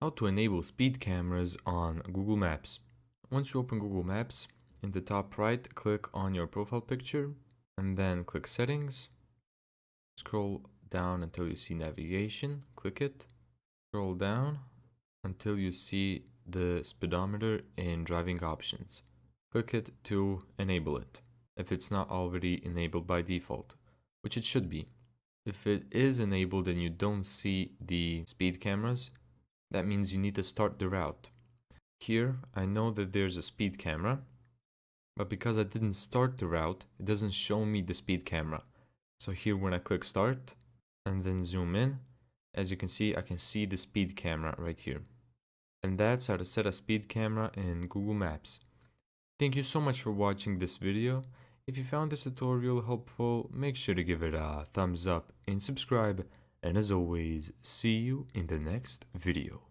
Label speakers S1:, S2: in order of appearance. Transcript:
S1: How to enable speed cameras on Google Maps. Once you open Google Maps, in the top right, click on your profile picture and then click Settings. Scroll down until you see Navigation, click it. Scroll down until you see the speedometer in Driving Options. Click it to enable it, if it's not already enabled by default, which it should be. If it is enabled and you don't see the speed cameras, that means you need to start the route. Here, I know that there's a speed camera, but because I didn't start the route, it doesn't show me the speed camera. So here when I click start and then zoom in, as you can see, I can see the speed camera right here. And that's how to set a speed camera in Google Maps. Thank you so much for watching this video. If you found this tutorial helpful, make sure to give it a thumbs up and subscribe. And as always, see you in the next video.